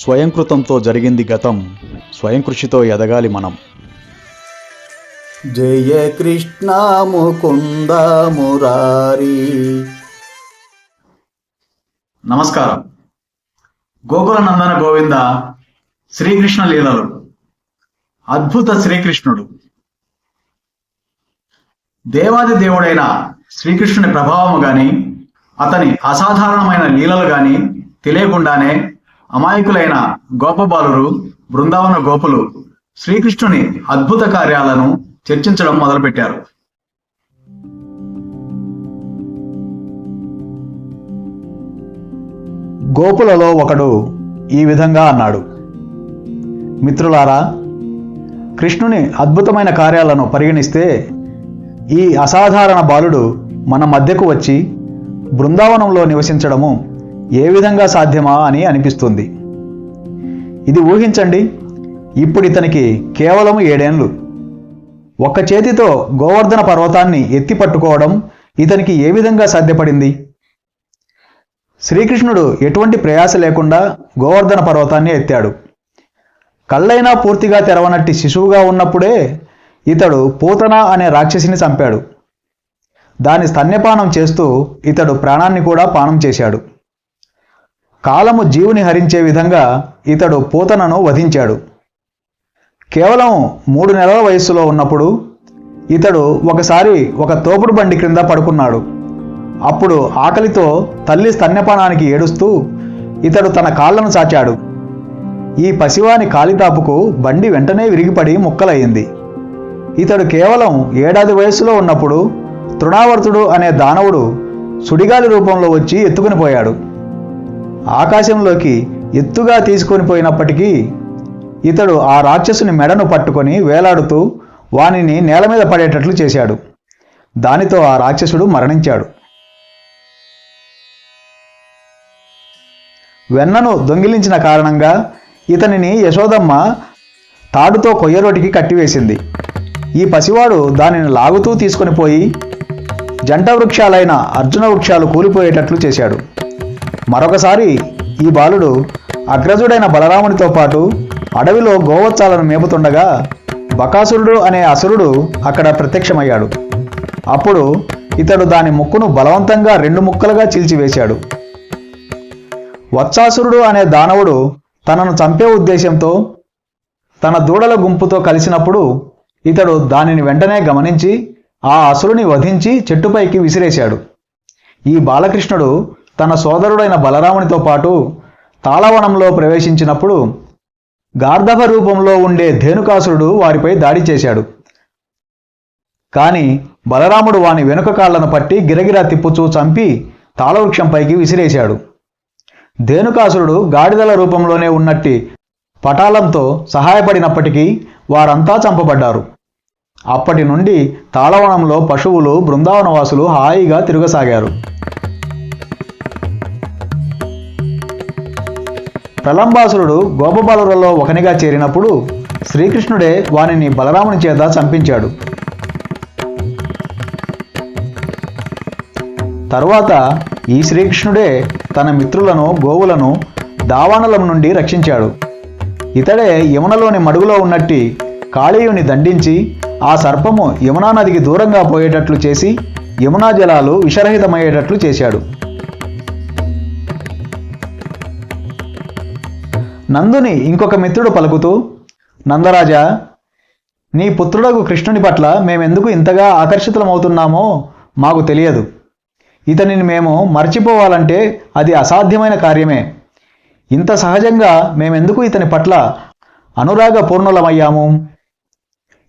స్వయంకృతంతో జరిగింది గతం, స్వయం కృషితో ఎదగాలి మనం. జయ కృష్ణ ముకుంద మురారి. నమస్కారం. గోకుల నందన గోవింద శ్రీకృష్ణ లీలలు. అద్భుత శ్రీకృష్ణుడు. దేవాది దేవుడైన శ్రీకృష్ణుని ప్రభావము గాని అతని అసాధారణమైన లీలలు గాని తెలియకుండానే అమాయకులైన గోపబాలురు, బృందావన గోపులు శ్రీకృష్ణుని అద్భుత కార్యాలను చర్చించడం మొదలుపెట్టారు. గోపులలో ఒకడు ఈ విధంగా అన్నాడు: మిత్రులారా, కృష్ణుని అద్భుతమైన కార్యాలను పరిగణిస్తే ఈ అసాధారణ బాలుడు మన మధ్యకు వచ్చి బృందావనంలో నివసించడము ఏ విధంగా సాధ్యమా అని అనిపిస్తుంది. ఇది ఊహించండి, ఇప్పుడు ఇతనికి కేవలం 7 ఏళ్లు. ఒక్క చేతితో గోవర్ధన పర్వతాన్ని ఎత్తి పట్టుకోవడం ఇతనికి ఏ విధంగా సాధ్యపడింది? శ్రీకృష్ణుడు ఎటువంటి ప్రయాస లేకుండా గోవర్ధన పర్వతాన్ని ఎత్తాడు. కళ్ళైనా పూర్తిగా తెరవనట్టి శిశువుగా ఉన్నప్పుడే ఇతడు పూతన అనే రాక్షసిని చంపాడు. దాని స్తన్యపానం చేస్తూ ఇతడు ప్రాణాన్ని కూడా పానం చేశాడు. కాలము జీవుని హరించే విధంగా ఇతడు పూతనను వధించాడు. కేవలం 3 నెలల వయస్సులో ఉన్నప్పుడు ఇతడు ఒకసారి ఒక తోపుడు బండి క్రింద పడుకున్నాడు. అప్పుడు ఆకలితో తల్లి స్తన్యపానానికి ఏడుస్తూ ఇతడు తన కాళ్లను చాచాడు. ఈ పసివాని కాలితాపుకు బండి వెంటనే విరిగిపడి ముక్కలయ్యింది. ఇతడు కేవలం 7 ఏళ్ల వయస్సులో ఉన్నప్పుడు తృణావర్తుడు అనే దానవుడు సుడిగాలి రూపంలో వచ్చి ఎత్తుకుని పోయాడు. ఆకాశంలోకి ఎత్తుగా తీసుకొని పోయినప్పటికీ ఇతడు ఆ రాక్షసుని మెడను పట్టుకొని వేలాడుతూ వానిని నేల మీద పడేటట్లు చేశాడు. దానితో ఆ రాక్షసుడు మరణించాడు. వెన్నను దొంగిలించిన కారణంగా ఇతనిని యశోదమ్మ తాడుతో కొయ్యరోటికి కట్టివేసింది. ఈ పసివాడు దానిని లాగుతూ తీసుకొని పోయి జంట వృక్షాలైన అర్జున వృక్షాలు కూలిపోయేటట్లు చేశాడు. మరొకసారి ఈ బాలుడు అగ్రజుడైన బలరామునితో పాటు అడవిలో గోవత్సాలను మేపుతుండగా బకాసురుడు అనే అసురుడు అక్కడ ప్రత్యక్షమయ్యాడు. అప్పుడు ఇతడు దాని ముక్కును బలవంతంగా 2 ముక్కలుగా చీల్చివేశాడు. వత్సాసురుడు అనే దానవుడు తనను చంపే ఉద్దేశంతో తన దూడల గుంపుతో కలిసినప్పుడు ఇతడు దానిని వెంటనే గమనించి ఆ అసురుని వధించి చెట్టుపైకి విసిరేశాడు. ఈ బాలకృష్ణుడు తన సోదరుడైన బలరామునితో పాటు తాళవనంలో ప్రవేశించినప్పుడు గార్ధభ రూపంలో ఉండే ధేనుకాసురుడు వారిపై దాడి చేశాడు. కానీ బలరాముడు వాని వెనుక కాళ్లను పట్టి గిరగిరా తిప్పుచూ చంపి తాళవృక్షంపైకి విసిరేశాడు. ధేనుకాసురుడు గాడిదల రూపంలోనే ఉన్నట్టి పటాలంతో సహాయపడినప్పటికీ వారంతా చంపబడ్డారు. అప్పటి నుండి తాళవనంలో పశువులు, బృందావనవాసులు హాయిగా తిరగసాగారు. ప్రలంబాసురుడు గోపబాలురలో ఒకనిగా చేరినప్పుడు శ్రీకృష్ణుడే వానిని బలరాముని చేత చంపించాడు. తరువాత ఈ శ్రీకృష్ణుడే తన మిత్రులను, గోవులను దావానలం నుండి రక్షించాడు. ఇతడే యమునలోని మడుగులో ఉన్నట్టి కాళీయుని దండించి ఆ సర్పము యమునా నదికి దూరంగా పోయేటట్లు చేసి యమునా జలాలు విషరహితమయ్యేటట్లు చేశాడు. నందుని ఇంకొక మిత్రుడు పలుకుతూ, నందరాజా, నీ పుత్రుడగు కృష్ణుని పట్ల మేమెందుకు ఇంతగా ఆకర్షితులమవుతున్నామో మాకు తెలియదు. ఇతనిని మేము మర్చిపోవాలంటే అది అసాధ్యమైన కార్యమే. ఇంత సహజంగా మేమెందుకు ఇతని పట్ల అనురాగ పూర్ణులమయ్యాము?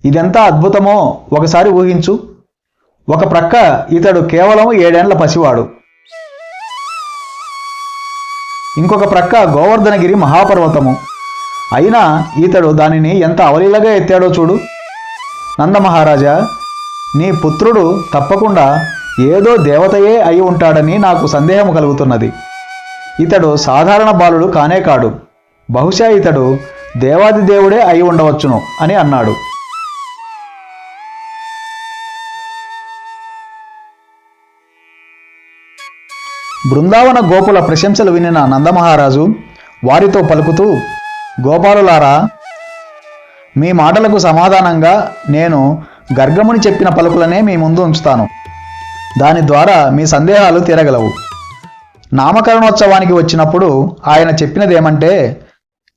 ఇదెంత అద్భుతమో ఒకసారి ఊహించు. ఒక ప్రక్క ఇతడు కేవలం 7 ఏళ్ల పసివాడు. ఇంకొక ప్రక్క గోవర్ధనగిరి మహాపర్వతము. అయినా ఇతడు దానిని ఎంత అవలీలగా ఎత్తాడో చూడు. నందమహారాజా, నీ పుత్రుడు తప్పకుండా ఏదో దేవతయే అయి ఉంటాడని నాకు సందేహం కలుగుతున్నది. ఇతడు సాధారణ బాలుడు కానే కాడు. బహుశా ఇతడు దేవాది దేవుడే అయి ఉండవచ్చును అని అన్నాడు. బృందావన గోపుల ప్రశంసలు వినిన నందమహారాజు వారితో పలుకుతూ, గోపాలులారా, మీ మాటలకు సమాధానంగా నేను గర్గముని చెప్పిన పలుకులనే మీ ముందు ఉంచుతాను. దాని ద్వారా మీ సందేహాలు తీరగలవు. నామకరణోత్సవానికి వచ్చినప్పుడు ఆయన చెప్పినదేమంటే,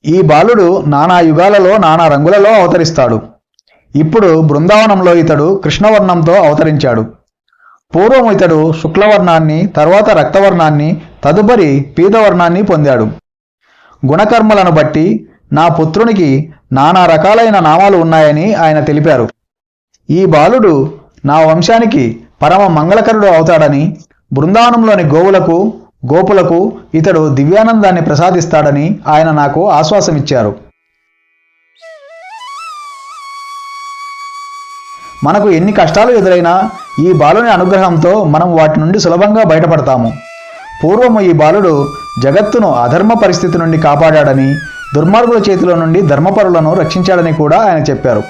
ఈ బాలుడు నానా యుగాలలో నానా రంగులలో అవతరిస్తాడు. ఇప్పుడు బృందావనంలో ఇతడు కృష్ణవర్ణంతో అవతరించాడు. పూర్వం ఇతడు శుక్లవర్ణాన్ని, తర్వాత రక్తవర్ణాన్ని, తదుపరి పీతవర్ణాన్ని పొందాడు. గుణకర్మలను బట్టి నా పుత్రునికి నానా రకాలైన నామాలు ఉన్నాయని ఆయన తెలిపారు. ఈ బాలుడు నా వంశానికి పరమ మంగళకరుడు అవుతాడని, బృందావనంలోని గోవులకు గోపులకు ఇతడు దివ్యానందాన్ని ప్రసాదిస్తాడని ఆయన నాకు ఆశ్వాసమిచ్చారు. మనకు ఎన్ని కష్టాలు ఎదురైనా ఈ బాలుని అనుగ్రహంతో మనం వాటి నుండి సులభంగా బయటపడతాము. పూర్వము ఈ బాలుడు జగత్తును అధర్మ పరిస్థితి నుండి కాపాడాడని, దుర్మార్గుల చేతిలో నుండి ధర్మపరులను రక్షించాడని కూడా ఆయన చెప్పారు.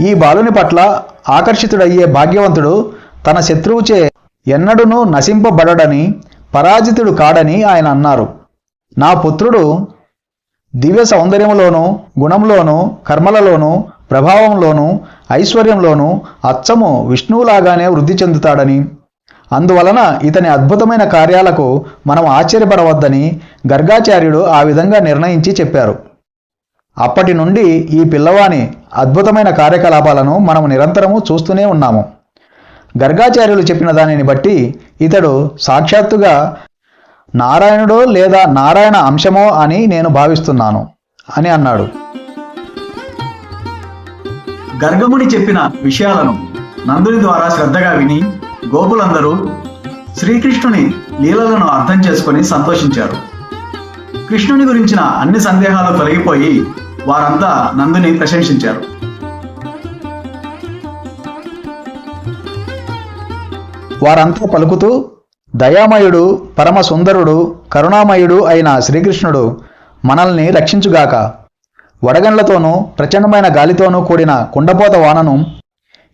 ఈ బాలుని పట్ల ఆకర్షితుడయ్యే భాగ్యవంతుడు తన శత్రువుచే ఎన్నడూనూ నశింపబడడని, పరాజితుడు కాడని ఆయన అన్నారు. నా పుత్రుడు దివ్య సౌందర్యములోనూ, గుణంలోనూ, కర్మలలోనూ, ప్రభావంలోనూ, ఐశ్వర్యంలోనూ అచ్చము విష్ణువులాగానే వృద్ధి చెందుతాడని, అందువలన ఇతని అద్భుతమైన కార్యాలకు మనం ఆశ్చర్యపడవద్దని గర్గాచార్యుడు ఆ విధంగా నిర్ణయించి చెప్పారు. అప్పటి నుండి ఈ పిల్లవాని అద్భుతమైన కార్యకలాపాలను మనం నిరంతరము చూస్తూనే ఉన్నాము. గర్గాచార్యులు చెప్పిన దానిని బట్టి ఇతడు సాక్షాత్తుగా నారాయణుడో లేదా నారాయణ అంశమో అని నేను భావిస్తున్నాను అని అన్నాడు. గర్గముని చెప్పిన విషయాలను నందుని ద్వారా శ్రద్ధగా విని గోపులందరూ శ్రీకృష్ణుని లీలలను అర్థం చేసుకొని సంతోషించారు. కృష్ణుని గురించిన అన్ని సందేహాలు తొలగిపోయి వారంతా నందుని ప్రశంసించారు. వారంతా పలుకుతూ, దయామయుడు, పరమ సుందరుడు, కరుణామయుడు అయిన శ్రీకృష్ణుడు మనల్ని రక్షించుగాక. వడగండ్లతోనూ ప్రచండమైన గాలితోనూ కూడిన కుండపోత వానను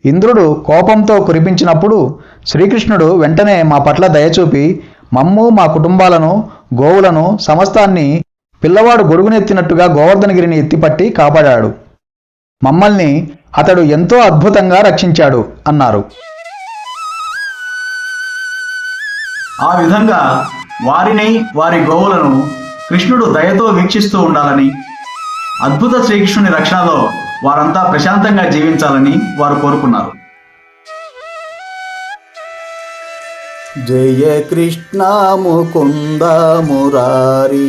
ఇంద్రుడు కోపంతో కురిపించినప్పుడు శ్రీకృష్ణుడు వెంటనే మా పట్ల దయచూపి మమ్ము, మా కుటుంబాలను, గోవులను సమస్తాన్ని పిల్లవాడు గొడుగునెత్తినట్టుగా గోవర్ధనగిరిని ఎత్తిపట్టి కాపాడాడు. మమ్మల్ని అతడు ఎంతో అద్భుతంగా రక్షించాడు అన్నారు. ఆ విధంగా వారిని, వారి గోవులను కృష్ణుడు దయతో వీక్షిస్తూ ఉండాలని, అద్భుత శ్రీకృష్ణుని రక్షణలో వారంతా ప్రశాంతంగా జీవించాలని వారు కోరుకున్నారు. జయ కృష్ణ ముకుంద మురారి